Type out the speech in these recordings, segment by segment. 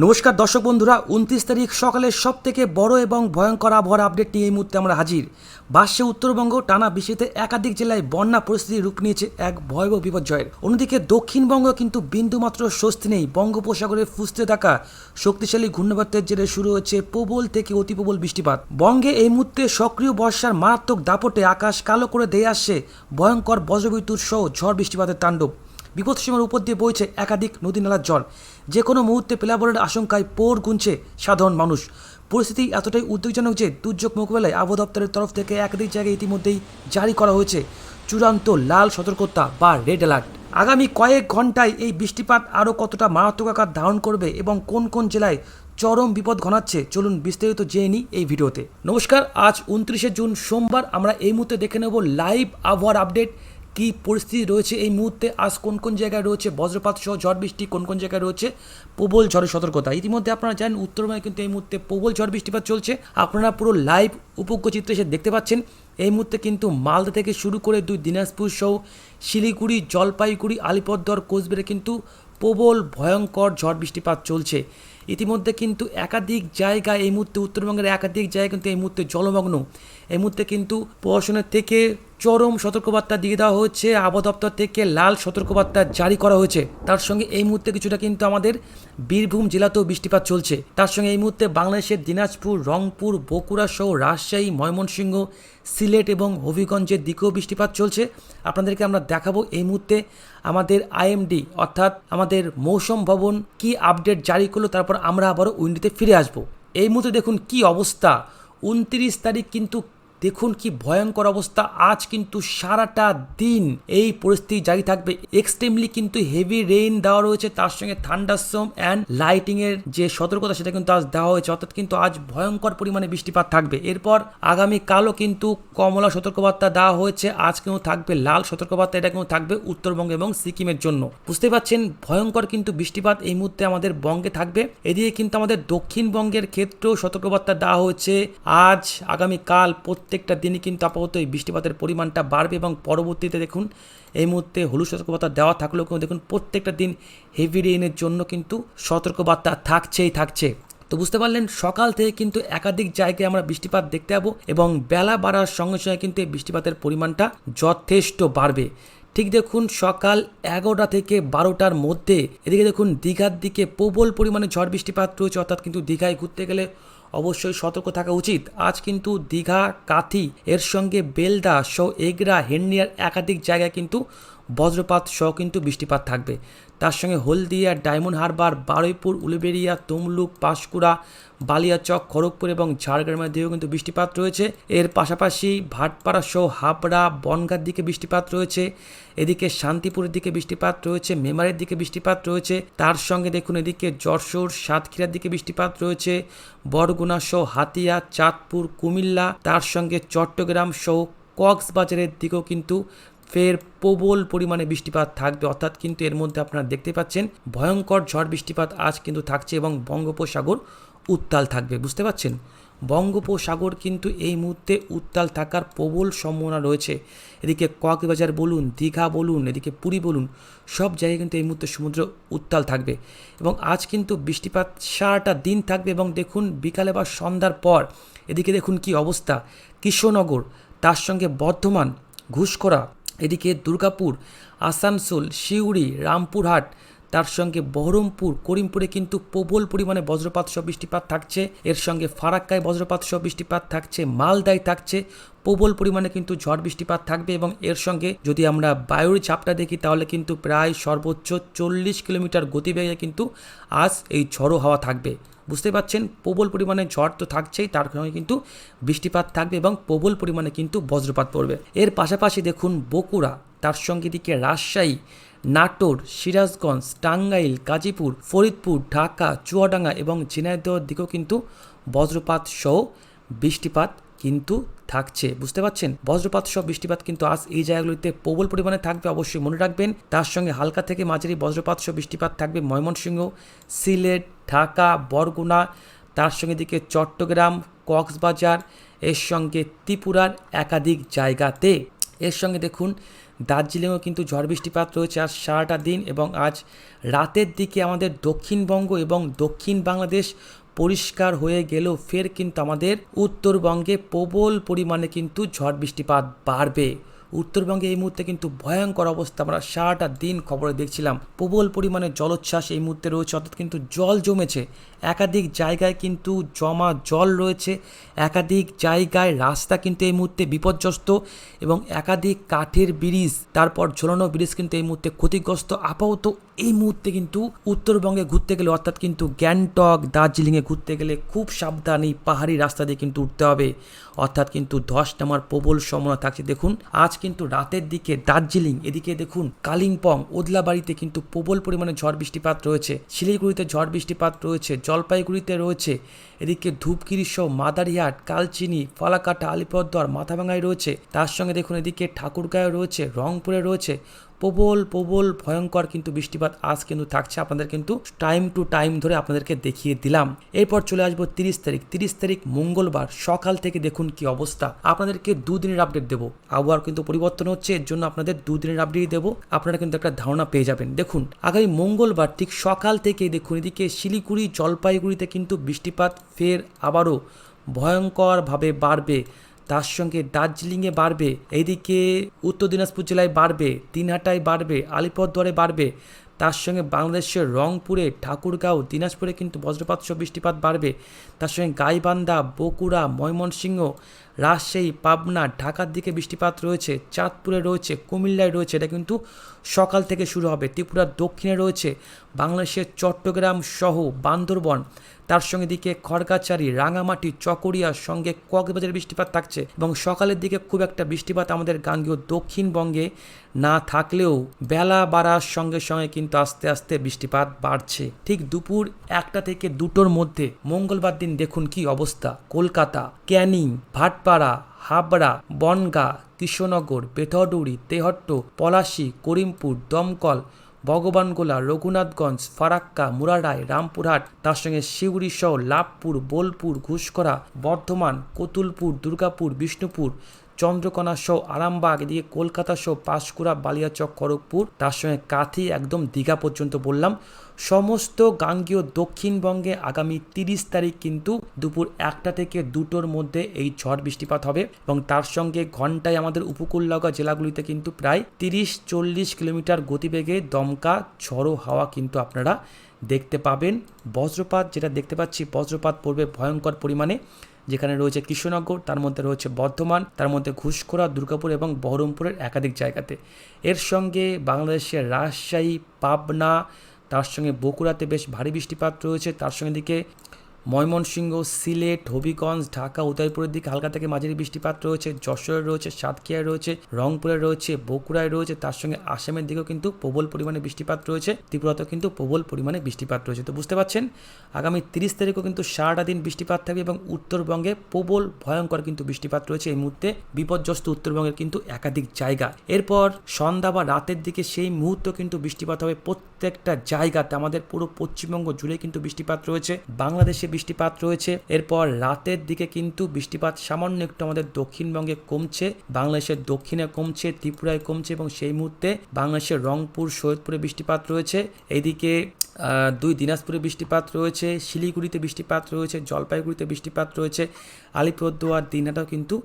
নমস্কার দর্শক বন্ধুরা, 29 তারিখ সকালের সব থেকে বড় এবং ভয়ঙ্কর আবহাওয়ার আপডেট নিয়ে এই মুহূর্তে আমরা হাজির। বাসছে উত্তরবঙ্গ, টানা বৃষ্টিতে একাধিক জেলায় বন্যা পরিস্থিতি রূপ নিয়েছে এক ভয়াবহ বিপর্যয়ের। অন্যদিকে দক্ষিণবঙ্গ কিন্তু বিন্দুমাত্র স্বস্তি নেই। বঙ্গোপসাগরে ফুসতে থাকা শক্তিশালী ঘূর্ণাবর্তের জেরে শুরু হচ্ছে প্রবল থেকে অতি প্রবল বৃষ্টিপাত। বঙ্গে এই মুহূর্তে সক্রিয় বর্ষার মারাত্মক দাপটে আকাশ কালো করে দিয়ে আসছে ভয়ঙ্কর বজ্রবিদ্যুৎ সহ ঝড় বৃষ্টিপাতের তাণ্ডব। বিপদসীমার উপর দিয়ে বইছে একাধিক নদী নালার জল। যে কোনো মুহূর্তে প্লাবনের আশঙ্কায় পোড় গুনছে সাধারণ মানুষ। পরিস্থিতি এতটাই উদ্বেগজনক যে দুর্যোগ মোকাবেলায় আবহাওয়া দপ্তরের তরফ থেকে একাধিক জায়গায় ইতিমধ্যেই জারি করা হয়েছে চূড়ান্ত লাল সতর্কতা বা রেড অ্যালার্ট। আগামী কয়েক ঘন্টায় এই বৃষ্টিপাত আরও কতটা মারাত্মক আকার ধারণ করবে এবং কোন কোন জেলায় চরম বিপদ ঘনাচ্ছে, চলুন বিস্তারিত জেনে নিই এই ভিডিওতে। নমস্কার, আজ 29শে জুন সোমবার। আমরা এই মুহূর্তে দেখে নেব লাইভ আবহাওয়ার আপডেট। কি পরিস্থিতি রয়েছে এই মুহূর্তে, আজ কোন কোন জায়গায় রয়েছে বজ্রপাত সহ ঝড় বৃষ্টি, কোন কোন জায়গায় রয়েছে প্রবল ঝড়ের সতর্কতা। ইতিমধ্যে আপনারা জানেন উত্তরবঙ্গে কিন্তু এই মুহূর্তে প্রবল ঝড় বৃষ্টিপাত চলছে। আপনারা পুরো লাইভ উপগ্য চিত্রে এসে দেখতে পাচ্ছেন। এই মুহূর্তে কিন্তু মালদা থেকে শুরু করে দিনাজপুর সহ শিলিগুড়ি, জলপাইগুড়ি, আলিপুরদুয়ার, কোচবিহারে কিন্তু প্রবল ভয়ঙ্কর ঝড় বৃষ্টিপাত চলছে। ইতিমধ্যে কিন্তু একাধিক জায়গায় এই মুহূর্তে উত্তরবঙ্গের একাধিক জায়গায় কিন্তু এই মুহূর্তে জলমগ্ন। এই মুহূর্তে কিন্তু প্রশাসনের থেকে চরম সতর্কবার্তা দিয়ে দেওয়া হচ্ছে, আবহাওয়া দপ্তর থেকে লাল সতর্কবার্তা জারি করা হয়েছে। তার সঙ্গে এই মুহূর্তে কিছুটা কিন্তু আমাদের বীরভূম জেলাতেও বৃষ্টিপাত চলছে। তার সঙ্গে এই মুহূর্তে বাংলাদেশের দিনাজপুর, রংপুর, বগুড়া সহ রাজশাহী, ময়মনসিংহ, সিলেট এবং হবিগঞ্জের দিকেও বৃষ্টিপাত চলছে। আপনাদেরকে আমরা দেখাবো এই মুহূর্তে আমাদের আইএমডি অর্থাৎ আমাদের মৌসুম ভবন কি আপডেট জারি করলো, তারপর আমরা আবারও উইন্ডিতে ফিরে আসব। এই মুহূর্তে দেখুন কি অবস্থা। 29 তারিখ কিন্তু দেখুন কি ভয়ঙ্কর অবস্থা। আজ কিন্তু সারাটা দিন এই পরিস্থিতি জারি থাকবে। এক্সট্রিমলি কিন্তু হেভি রেইন দেওয়া রয়েছে, তার সঙ্গে থান্ডারস্টর্ম অ্যান্ড লাইটিং এর যে সতর্কতা সেটা কিন্তু আজ দেওয়া হয়েছে। অর্থাৎ কিন্তু আজ ভয়ঙ্কর পরিমাণে বৃষ্টিপাত থাকবে। এরপর আগামীকালও কিন্তু কমলা সতর্কবার্তা দেওয়া হয়েছে। আজ কিন্তু থাকবে লাল সতর্কবার্তা, এটা কিন্তু থাকবে উত্তরবঙ্গ এবং সিকিমের জন্য। বুঝতে পারছেন ভয়ঙ্কর কিন্তু বৃষ্টিপাত এই মুহূর্তে আমাদের বঙ্গে থাকবে। এদিকে কিন্তু আমাদের দক্ষিণবঙ্গের ক্ষেত্রেও সতর্কবার্তা দেওয়া হয়েছে। আজ আগামীকাল প্রত্যেকটা দিনই কিন্তু আপাতত এই বৃষ্টিপাতের পরিমাণটা বাড়বে এবং পরবর্তীতে দেখুন এই মুহূর্তে হলুদ সতর্কবার্তা দেওয়া থাকলেও কিন্তু দেখুন প্রত্যেকটা দিন হেভি রেইনের জন্য কিন্তু সতর্কবার্তা থাকছে। তো বুঝতে পারলেন সকাল থেকে কিন্তু একাধিক জায়গায় আমরা বৃষ্টিপাত দেখতে পাবো এবং বেলা বাড়ার সঙ্গে সঙ্গে কিন্তু এই বৃষ্টিপাতের পরিমাণটা যথেষ্ট বাড়বে। ঠিক দেখুন সকাল 11টা থেকে 12টার মধ্যে এদিকে দেখুন দীঘার দিকে প্রবল পরিমাণে ঝড় বৃষ্টিপাত রয়েছে। অর্থাৎ কিন্তু দীঘায় ঘুরতে গেলে অবশ্যই সতর্ক থাকা উচিত। আজ কিন্তু দীঘা, কাথি এর সঙ্গে বেলদা সহ এগরা, হেন্ডিয়ার একাধিক জায়গায় কিন্তু বজ্রপাত সহ কিন্তু বৃষ্টিপাত থাকবে। তার সঙ্গে হলদিয়া, ডায়মন্ড হারবার, বারুইপুর, উলুবেড়িয়া, তমলুক, পাঁশকুড়া, বালিয়াচক, খড়গপুর এবং ঝাড়গ্রামের দিকেও কিন্তু বৃষ্টিপাত রয়েছে। এর পাশাপাশি ভাটপাড়া সহ হাবড়া, বনগাঁর দিকে বৃষ্টিপাত রয়েছে। এদিকে শান্তিপুরের দিকে বৃষ্টিপাত রয়েছে, মেমারের দিকে বৃষ্টিপাত রয়েছে। তার সঙ্গে দেখুন এদিকে যশোর, সাতক্ষীরার দিকে বৃষ্টিপাত রয়েছে, বরগুনা সহ হাতিয়া, চাঁদপুর, কুমিল্লা, তার সঙ্গে চট্টগ্রাম সহ কক্সবাজারের দিকেও কিন্তু ফের প্রবল পরিমাণে বৃষ্টিপাত থাকবে। অর্থাৎ কিন্তু এর মধ্যে আপনারা দেখতে পাচ্ছেন ভয়ঙ্কর ঝড় বৃষ্টিপাত আজ কিন্তু থাকছে এবং বঙ্গোপসাগর উত্তাল থাকবে। বুঝতে পারছেন বঙ্গোপসাগর কিন্তু এই মুহূর্তে উত্তাল থাকার প্রবল সম্ভাবনা রয়েছে। এদিকে কক্সবাজার বলুন, দীঘা বলুন, এদিকে পুরী বলুন, সব জায়গায় কিন্তু এই মুহূর্তে সমুদ্র উত্তাল থাকবে এবং আজ কিন্তু বৃষ্টিপাত সারাটা দিন থাকবে। এবং দেখুন বিকালে বা সন্ধ্যার পর এদিকে দেখুন কি অবস্থা। কৃষ্ণনগর, তার সঙ্গে বর্ধমান, ঘুষকরা, এদিকে দুর্গাপুর, আসানসোল, সিউড়ি, রামপুরহাট, তার সঙ্গে বহরমপুর, করিমপুরে কিন্তু প্রবল পরিমাণে বজ্রপাত সহ বৃষ্টিপাত থাকছে। এর সঙ্গে ফারাক্কায় বজ্রপাত সহ বৃষ্টিপাত থাকছে, মালদায় থাকছে প্রবল পরিমাণে কিন্তু ঝড় বৃষ্টিপাত থাকবে। এবং এর সঙ্গে যদি আমরা বায়ুর চাপটা দেখি তাহলে কিন্তু প্রায় সর্বোচ্চ 40 কিলোমিটার গতিবেগে কিন্তু আজ এই ঝড়ো হাওয়া থাকবে। বুঝতে পারছেন প্রবল পরিমাণে ঝড় তো থাকছেই, তার সঙ্গে কিন্তু বৃষ্টিপাত থাকবে এবং প্রবল পরিমাণে কিন্তু বজ্রপাত পড়বে। এর পাশাপাশি দেখুন বগুড়া, তার সঙ্গে দিকে রাজশাহী, নাটোর, সিরাজগঞ্জ, টাঙ্গাইল, গাজীপুর, ফরিদপুর, ঢাকা, চুয়াডাঙ্গা এবং ঝিনাইদহের দিকেও কিন্তু বজ্রপাত সহ বৃষ্টিপাত কিন্তু থাকছে। বুঝতে পারছেন বজ্রপাত সহ বৃষ্টিপাত কিন্তু আজ এই জায়গাগুলিতে প্রবল পরিমাণে থাকবে, অবশ্যই মনে রাখবেন। তার সঙ্গে হালকা থেকে মাঝারি বজ্রপাত সহ বৃষ্টিপাত থাকবে ময়মনসিংহ, সিলেট, ঢাকা, বরগুনা, তার সঙ্গে দিকে চট্টগ্রাম, কক্সবাজার, এর সঙ্গে ত্রিপুরার একাধিক জায়গাতে। এর সঙ্গে দেখুন দার্জিলিংয়েও কিন্তু ঝড় বৃষ্টিপাত রয়েছে আজ সারাটা দিন, এবং আজ রাতের দিকে আমাদের দক্ষিণবঙ্গ এবং দক্ষিণ বাংলাদেশ পরিষ্কার হয়ে গেলেও ফের কিন্তু আমাদের উত্তরবঙ্গে প্রবল পরিমাণে কিন্তু ঝড় বৃষ্টিপাত বাড়বে। উত্তরবঙ্গে এই মুহূর্তে কিন্তু ভয়ঙ্কর অবস্থা, আমরা সারাটা দিন খবরে দেখছিলাম প্রবল পরিমাণে জলোচ্ছ্বাস এই মুহূর্তে রয়েছে, অর্থাৎ কিন্তু জল জমেছে একাধিক জায়গায়, কিন্তু জমা জল রয়েছে একাধিক জায়গায়, রাস্তা কিন্তু এই মুহূর্তে বিপর্যস্ত এবং একাধিক কাঠের ব্রিজ, তারপর ঝোলানো ব্রিজ কিন্তু এই মুহূর্তে ক্ষতিগ্রস্ত। আপাতত এই মুহূর্তে কিন্তু উত্তরবঙ্গে ঘুরতে গেলে, অর্থাৎ কিন্তু গ্যাংটক দার্জিলিংয়ে ঘুরতে গেলে খুব সাবধান, এই পাহাড়ি রাস্তা দিয়ে কিন্তু উঠতে হবে, অর্থাৎ কিন্তু ধস নামার প্রবল সম্ভাবনা থাকছে। দেখুন আজ কিন্তু রাতের দিকে দার্জিলিং, এদিকে দেখুন কালিম্পং, ওদলাবাড়িতে কিন্তু প্রবল পরিমাণে ঝড় বৃষ্টিপাত রয়েছে, শিলিগুড়িতে ঝড় বৃষ্টিপাত রয়েছে, জলপাইগুড়িতে রয়েছে, এদিকে ধূপগিরি সহ মাদারিহাট, কালচিনি, ফালাকাটা, আলিপুরদুয়ার, মাথাভাঙায় রয়েছে, তার সঙ্গে দেখুন এদিকে ঠাকুরগাঁয়ে রয়েছে, রংপুরে রয়েছে। প্রবল ভয়ঙ্কর কিন্তু বৃষ্টিপাত আজ কিন্তু থাকছে, আপনাদের কিন্তু টাইম টু টাইম ধরে আপনাদেরকে দেখিয়ে দিলাম। এরপর চলে আসবো 30 তারিখ মঙ্গলবার সকাল থেকে দেখুন কি অবস্থা, আপনাদেরকে দুদিনের আপডেট দেবো। আবহাওয়ার কিন্তু পরিবর্তন হচ্ছে, এর জন্য আপনাদের দুদিনের আপডেট দেবো, আপনারা কিন্তু একটা ধারণা পেয়ে যাবেন। দেখুন আগামী মঙ্গলবার ঠিক সকাল থেকে দেখুন এদিকে শিলিগুড়ি, জলপাইগুড়িতে কিন্তু বৃষ্টিপাত ফের আবারও ভয়ঙ্করভাবে বাড়বে, তার সঙ্গে দার্জিলিংয়ে বাড়বে, এইদিকে উত্তর দিনাজপুর জেলায় বাড়বে, দিনহাটায় বাড়বে, আলিপুরদুয়ারে বাড়বে, তার সঙ্গে বাংলাদেশের রংপুরে, ঠাকুরগাঁও, দিনাজপুরে কিন্তু বজ্রপাত সহ বৃষ্টিপাত বাড়বে, তার সঙ্গে গাইবান্ধা, বগুড়া, ময়মনসিংহ, রাজশাহী, পাবনা, ঢাকার দিকে বৃষ্টিপাত রয়েছে, চাঁদপুরে রয়েছে, কুমিল্লায় রয়েছে, এটা কিন্তু সকাল থেকে শুরু হবে। ত্রিপুরার দক্ষিণে রয়েছে, বাংলাদেশের চট্টগ্রাম সহ বান্দরবন, তার সঙ্গে দিকে খড়গাছাড়ি, রাঙামাটি, চকরিয়ার সঙ্গে কক্সবাজারের বৃষ্টিপাত থাকছে, এবং সকালের দিকে খুব একটা বৃষ্টিপাত আমাদের গাঙ্গেয় দক্ষিণবঙ্গে না থাকলেও বেলা বাড়ার সঙ্গে সঙ্গে কিন্তু আস্তে আস্তে বৃষ্টিপাত বাড়ছে। ঠিক দুপুর 1টা থেকে 2টোর মধ্যে মঙ্গলবার দিন দেখুন কি অবস্থা, কলকাতা, ক্যানিং, ভাটপাড়া, হাবড়া, বনগাঁ, কৃষ্ণনগর, বেথরডুরি, তেহট্ট, পলাশী, করিমপুর, দমকল, ভগবানগোলা, রঘুনাথগঞ্জ, ফারাক্কা, মুরাডাই, রামপুরহাট, তার সঙ্গে শিউড়ি সহ লাভপুর, বোলপুর, ঘুষকরা, বর্ধমান, কতুলপুর, দুর্গাপুর, বিষ্ণুপুর, চন্দ্রকোনা সহ আরামবাগ, এদিকে কলকাতা সহ পাঁশকুড়া, বালিয়াচক, খড়গপুর, তার সঙ্গে কাথি একদম দীঘা পর্যন্ত বললাম। সমস্ত গাঙ্গেয় দক্ষিণবঙ্গে আগামী 30 তারিখ কিন্তু দুপুর 1টা থেকে 2টোর মধ্যে এই ঝড় বৃষ্টিপাত হবে, এবং তার সঙ্গে ঘন্টায় আমাদের উপকূল লাগোয়া জেলাগুলিতে কিন্তু প্রায় 30-40 কিলোমিটার গতিবেগে দমকা ঝড়ো হাওয়া কিন্তু আপনারা দেখতে পাবেন। বজ্রপাত যেটা দেখতে পাচ্ছি, বজ্রপাত পড়বে ভয়ঙ্কর পরিমাণে, যেখানে রয়েছে কৃষ্ণনগর, তার মধ্যে রয়েছে বর্ধমান, তার মধ্যে ঘুষখোরা, দুর্গাপুর এবং বহরমপুরের একাধিক জায়গাতে। এর সঙ্গে বাংলাদেশের রাজশাহী, পাবনা, তার সঙ্গে বগুড়াতে বেশ ভারী বৃষ্টিপাত রয়েছে, তার সঙ্গে দিকে ময়মনসিংহ, সিলেট, হবিগঞ্জ, ঢাকা, উদয়পুরের দিকে হালকা থেকে মাঝারি বৃষ্টিপাত রয়েছে, যশোরে রয়েছে, সাতক্ষীরায় রয়েছে, রংপুরে রয়েছে, বগুড়ায় রয়েছে, তার সঙ্গে আসামের দিকেও কিন্তু প্রবল পরিমাণে বৃষ্টিপাত রয়েছে, ত্রিপুরাতেও কিন্তু প্রবল পরিমাণে বৃষ্টিপাত রয়েছে। তো বুঝতে পারছেন আগামী 30 তারিখও কিন্তু সারাটা দিন বৃষ্টিপাত থাকবে, এবং উত্তরবঙ্গে প্রবল ভয়ঙ্কর কিন্তু বৃষ্টিপাত রয়েছে এই মুহূর্তে, বিপর্যস্ত উত্তরবঙ্গের কিন্তু একাধিক জায়গা। এরপর সন্ধ্যা বা রাতের দিকে সেই মুহূর্তে কিন্তু বৃষ্টিপাত হবে প্রত্যেকটা জায়গাতে, আমাদের পুরো পশ্চিমবঙ্গ জুড়ে কিন্তু বৃষ্টিপাত রয়েছে, বাংলাদেশে বৃষ্টিপাত রয়েছে। এরপর রাতের দিকে কিন্তু বৃষ্টিপাত সামান্য একটু আমাদের দক্ষিণবঙ্গে কমছে, বাংলাদেশের দক্ষিণে কমছে, ত্রিপুরায় কমছে, এবং সেই মুহূর্তে বাংলাদেশের রংপুর, সৈয়দপুরে বৃষ্টিপাত রয়েছে, এইদিকে 2 দিনাজপুরে বৃষ্টিপাত রয়েছে, শিলিগুড়িতে বৃষ্টিপাত রয়েছে, জলপাইগুড়িতে বৃষ্টিপাত রয়েছে, আলিপুরদুয়ার, দিনহাটাও কিন্তু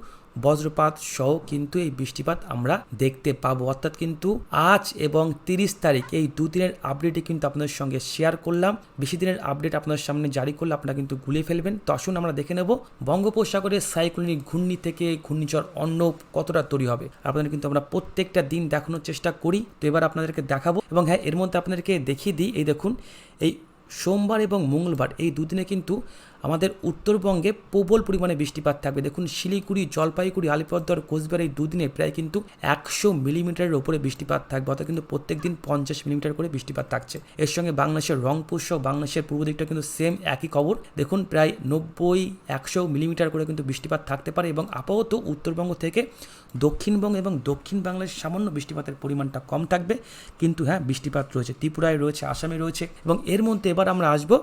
বজ্রপাত সহ কিন্তু এই বৃষ্টিপাত আমরা দেখতে পাবো। অর্থাৎ কিন্তু আজ এবং 30 তারিখ এই দুদিনের আপডেটে কিন্তু আপনাদের সঙ্গে শেয়ার করলাম। বেশি দিনের আপডেট আপনার সামনে জারি করলে আপনারা কিন্তু গুলিয়ে ফেলবেন। তো আসুন আমরা দেখে নেব বঙ্গোপসাগরের সাইক্লোনিক ঘূর্ণি থেকে ঘূর্ণিঝড় অর্ণব কতটা তৈরি হবে, আপনাদের কিন্তু আমরা প্রত্যেকটা দিন দেখানোর চেষ্টা করি। তো এবার আপনাদেরকে দেখাবো, এবং হ্যাঁ এর মধ্যে আপনাদেরকে দেখিয়ে দিই, এই দেখুন এই সোমবার এবং মঙ্গলবার এই দুদিনে কিন্তু আমাদের উত্তরবঙ্গে প্রবল পরিমাণে বৃষ্টিপাত থাকবে। দেখুন শিলিগুড়ি, জলপাইগুড়ি, আলিপুরদুয়ার, কোচবিহার এই দুদিনে প্রায় কিন্তু 100 মিলিমিটারের ওপরে বৃষ্টিপাত থাকবে, অর্থাৎ কিন্তু প্রত্যেক দিন 50 মিলিমিটার করে বৃষ্টিপাত থাকছে। এর সঙ্গে বাংলাদেশের রংপুর সহ বাংলাদেশের পূর্ব দিকটা কিন্তু সেম একই খবর, দেখুন প্রায় 90-100 মিলিমিটার করে কিন্তু বৃষ্টিপাত থাকতে পারে। এবং আপাতত উত্তরবঙ্গ থেকে দক্ষিণবঙ্গ এবং দক্ষিণ বাংলাদেশের সামান্য বৃষ্টিপাতের পরিমাণটা কম থাকবে, কিন্তু হ্যাঁ বৃষ্টিপাত রয়েছে, ত্রিপুরায় রয়েছে, আসামে রয়েছে। এবং এর মধ্যে এবার আমরা আসবো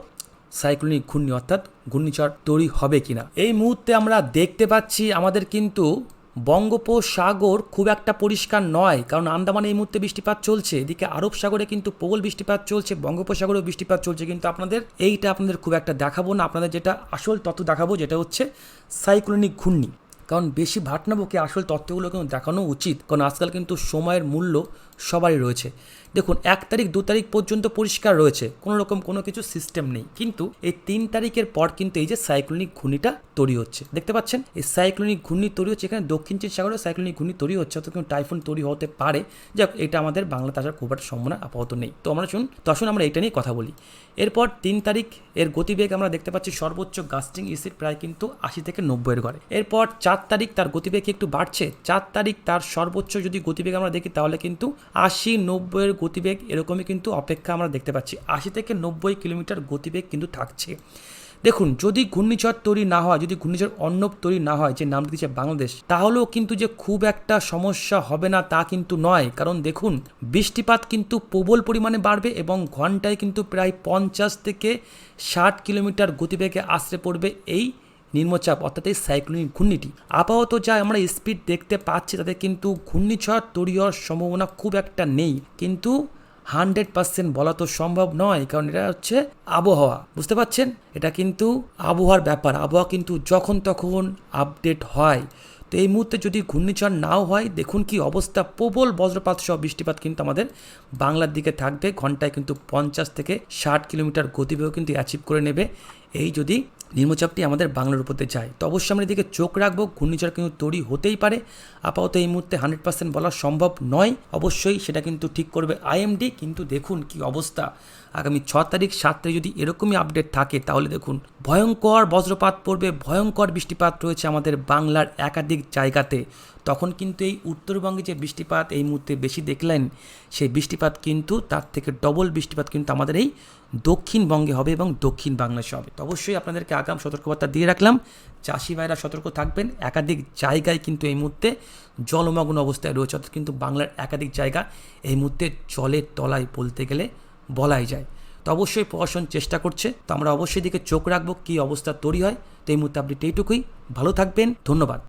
সাইক্লোনিক ঘূর্ণি অর্থাৎ ঘূর্ণিঝড় তৈরি হবে কিনা। এই মুহূর্তে আমরা দেখতে পাচ্ছি আমাদের কিন্তু বঙ্গোপসাগর খুব একটা পরিষ্কার নয়, কারণ আন্দামানে এই মুহূর্তে বৃষ্টিপাত চলছে, এদিকে আরব সাগরে কিন্তু প্রবল বৃষ্টিপাত চলছে, বঙ্গোপসাগরেও বৃষ্টিপাত চলছে। কিন্তু আপনাদের খুব একটা দেখাবো না, আপনাদের যেটা আসল তথ্য দেখাবো, যেটা হচ্ছে সাইক্লোনিক ঘূর্ণি। কারণ বেশি ভাটনাবকে আসল তথ্যগুলো কিন্তু দেখানো উচিত, কারণ আজকাল কিন্তু সময়ের মূল্য সবারই রয়েছে। দেখুন 1 তারিখ 2 তারিখ পর্যন্ত পরিষ্কার রয়েছে, কোনো রকম কোনো কিছু সিস্টেম নেই, কিন্তু এই 3 তারিখের পর কিন্তু এই যে সাইক্লোনিক ঘূর্ণিটা তৈরি হচ্ছে, দেখতে পাচ্ছেন এই সাইক্লোনিক ঘূর্ণি তৈরি হচ্ছে, এখানে দক্ষিণ চীন সাগরে সাইক্লোনিক ঘূর্ণি তৈরি হচ্ছে, অর্থাৎ কিন্তু টাইফুন তৈরি হতে পারে। যাক, এটা আমাদের বাংলাতে আসার খুব একটা সম্ভাবনা আপাতত নেই। তো আসুন আমরা এটা নিয়ে কথা বলি। এরপর 3 তারিখ এর গতিবেগ আমরা দেখতে পাচ্ছি সর্বোচ্চ গাস্টিং স্পিড প্রায় কিন্তু 80 থেকে 90 এর ঘরে। এরপর 4 তারিখ তার গতিবেগ একটু বাড়ছে, 4 তারিখ তার সর্বোচ্চ যদি গতিবেগ আমরা দেখি তাহলে কিন্তু 80-90 এর গতিবেগ এরকমই কিন্তু অপেক্ষা আমরা দেখতে পাচ্ছি। 80 থেকে 90 কিলোমিটার গতিবেগ কিন্তু থাকছে। দেখুন যদি ঘূর্ণিঝড় তৈরি না হয়, যদি ঘূর্ণিঝড় অর্ণব তৈরি না হয়, যে নাম দিচ্ছে বাংলাদেশ, তাহলেও কিন্তু যে খুব একটা সমস্যা হবে না তা কিন্তু নয়। কারণ দেখুন বৃষ্টিপাত কিন্তু প্রবল পরিমাণে বাড়বে এবং ঘন্টায় কিন্তু প্রায় 50 থেকে 60 কিলোমিটার গতিবেগে আশ্রে পড়বে এই নিম্নচাপ, অর্থাৎ এই সাইক্লোনিক ঘূর্ণিটি। আপাতত যা আমরা স্পিড দেখতে পাচ্ছি তাতে কিন্তু ঘূর্ণিঝড় তৈরি হওয়ার সম্ভাবনা খুব একটা নেই, কিন্তু 100% বলা তো সম্ভব নয়, কারণ এটা হচ্ছে আবহাওয়া, বুঝতে পারছেন, এটা কিন্তু আবহাওয়ার ব্যাপার। আবহাওয়া কিন্তু যখন তখন আপডেট হয়। তো এই মুহূর্তে যদি ঘূর্ণিঝড় নাও হয়, দেখুন কি অবস্থা, প্রবল বজ্রপাত সহ বৃষ্টিপাত কিন্তু আমাদের বাংলার দিকে থাকবে, ঘন্টায় কিন্তু 50 থেকে 60 কিলোমিটার গতিবেগ কিন্তু অ্যাচিভ করে নেবে এই যদি নিম্নচাপটি আমাদের বাংলার উপরে যায়। তো অবশ্যই আমরা এদিকে চোখ রাখবো, ঘূর্ণিঝড় কিন্তু তৈরি হতেই পারে, আপাতত এই মুহূর্তে 100% বলা সম্ভব নয়, অবশ্যই সেটা কিন্তু ঠিক করবে আইএমডি। কিন্তু দেখুন কি অবস্থা, আগামী 6 তারিখ 7 তারিখ যদি এরকমই আপডেট থাকে তাহলে দেখুন ভয়ঙ্কর বজ্রপাত পড়বে, ভয়ঙ্কর বৃষ্টিপাত রয়েছে আমাদের বাংলার একাধিক জায়গাতে। তখন কিন্তু এই উত্তরবঙ্গে যে বৃষ্টিপাত এই মুহূর্তে বেশি দেখলেন, সেই বৃষ্টিপাত কিন্তু তার থেকে ডবল বৃষ্টিপাত কিন্তু আমাদের এই দক্ষিণবঙ্গে হবে এবং দক্ষিণ বাংলাদেশে হবে। তো অবশ্যই আপনাদেরকে আগাম সতর্কবার্তা দিয়ে রাখলাম, চাষি ভাইরা সতর্ক থাকবেন। একাধিক জায়গায় কিন্তু এই মুহূর্তে জলমগ্ন অবস্থায় রয়েছে, অর্থাৎ কিন্তু বাংলার একাধিক জায়গা এই মুহূর্তে জলের তলায় বলতে গেলে বলাই যায়। তো অবশ্যই প্রশাসন চেষ্টা করছে, তো আমরা অবশ্যই দিকে চোখ রাখবো কী অবস্থা তৈরি হয়। তো এই মুহূর্তে আপডেট এইটুকুই, ভালো থাকবেন, ধন্যবাদ।